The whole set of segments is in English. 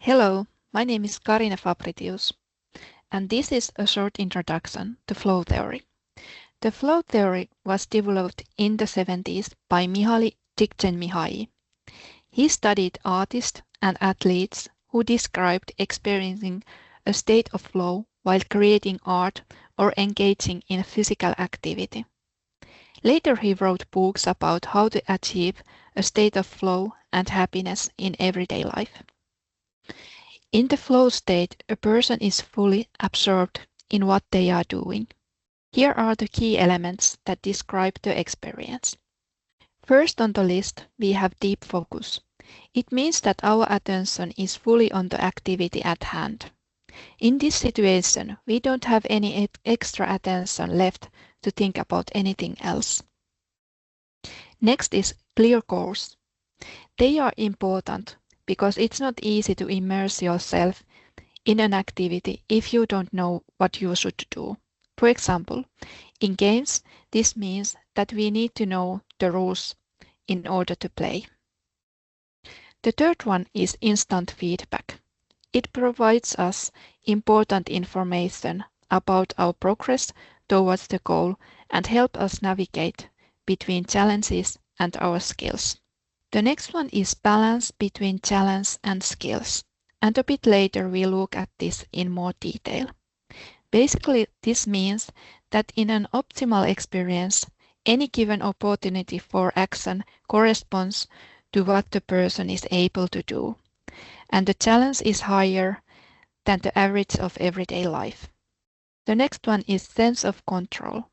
Hello, my name is Karina Fabritius, and this is a short introduction to flow theory. The flow theory was developed in the 70s by Mihaly Csikszentmihalyi. He studied artists and athletes who described experiencing a state of flow while creating art or engaging in physical activity. Later he wrote books about how to achieve a state of flow and happiness in everyday life. In the flow state, a person is fully absorbed in what they are doing. Here are the key elements that describe the experience. First on the list, we have deep focus. It means that our attention is fully on the activity at hand. In this situation, we don't have any extra attention left to think about anything else. Next is clear goals. They are important because it's not easy to immerse yourself in an activity if you don't know what you should do. For example, in games, this means that we need to know the rules in order to play. The third one is instant feedback. It provides us important information about our progress towards the goal and help us navigate between challenges and our skills. The next one is balance between challenge and skills, and a bit later we look at this in more detail. Basically, this means that in an optimal experience, any given opportunity for action corresponds to what the person is able to do, and the challenge is higher than the average of everyday life. The next one is sense of control.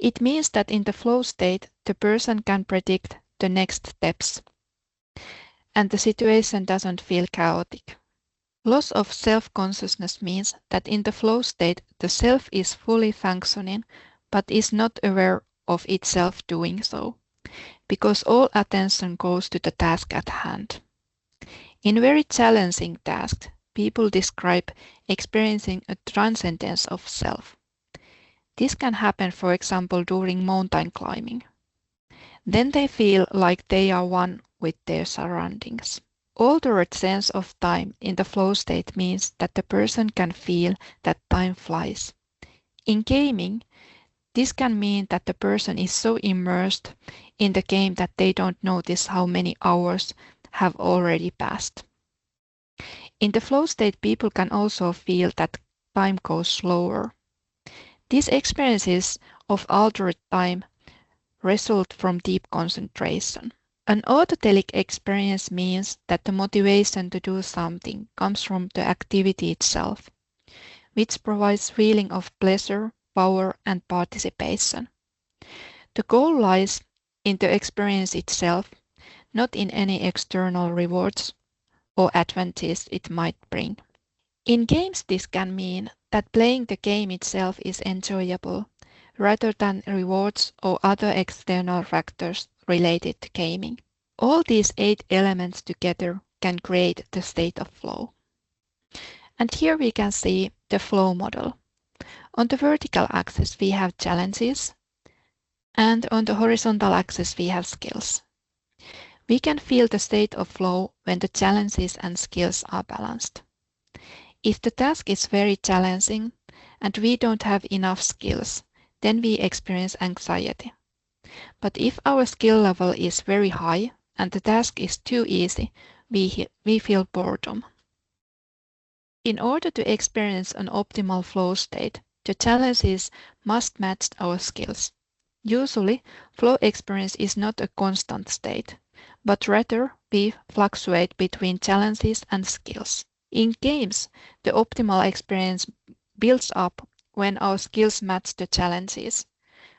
It means that in the flow state, the person can predict the next steps, and the situation doesn't feel chaotic. Loss of self-consciousness means that in the flow state, the self is fully functioning but is not aware of itself doing so, because all attention goes to the task at hand. In very challenging tasks, people describe experiencing a transcendence of self. This can happen, for example, during mountain climbing. Then they feel like they are one with their surroundings. Altered sense of time in the flow state means that the person can feel that time flies. In gaming, this can mean that the person is so immersed in the game that they don't notice how many hours have already passed. In the flow state, people can also feel that time goes slower. These experiences of altered time result from deep concentration. An autotelic experience means that the motivation to do something comes from the activity itself, which provides feeling of pleasure, power, and participation. The goal lies in the experience itself, not in any external rewards or advantages it might bring. In games, this can mean that playing the game itself is enjoyable, rather than rewards or other external factors related to gaming. All these 8 elements together can create the state of flow. And here we can see the flow model. On the vertical axis we have challenges, and on the horizontal axis we have skills. We can feel the state of flow when the challenges and skills are balanced. If the task is very challenging and we don't have enough skills, then we experience anxiety. But if our skill level is very high and the task is too easy, we feel boredom. In order to experience an optimal flow state, the challenges must match our skills. Usually, flow experience is not a constant state, but rather we fluctuate between challenges and skills. In games, the optimal experience builds up when our skills match the challenges.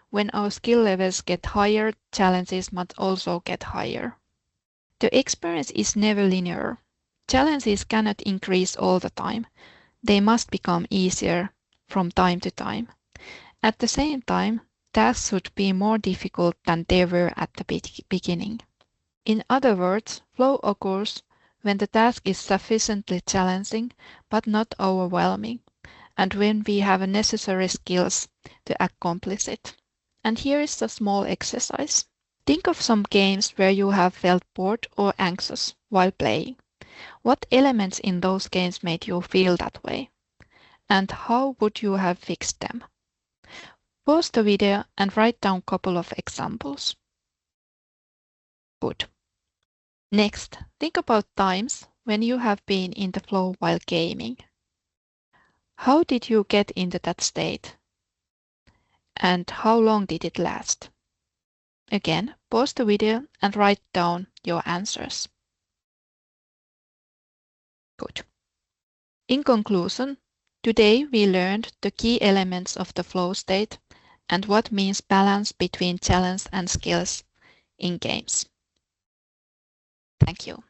When our skill levels get higher, challenges must also get higher. The experience is never linear. Challenges cannot increase all the time. They must become easier from time to time. At the same time, tasks should be more difficult than they were at the beginning. In other words, flow occurs when the task is sufficiently challenging but not overwhelming, and when we have necessary skills to accomplish it. And here is a small exercise. Think of some games where you have felt bored or anxious while playing. What elements in those games made you feel that way? And how would you have fixed them? Pause the video and write down a couple of examples. Good. Next, think about times when you have been in the flow while gaming. How did you get into that state? And how long did it last? Again, pause the video and write down your answers. Good. In conclusion, today we learned the key elements of the flow state and what means balance between challenge and skills in games. Thank you.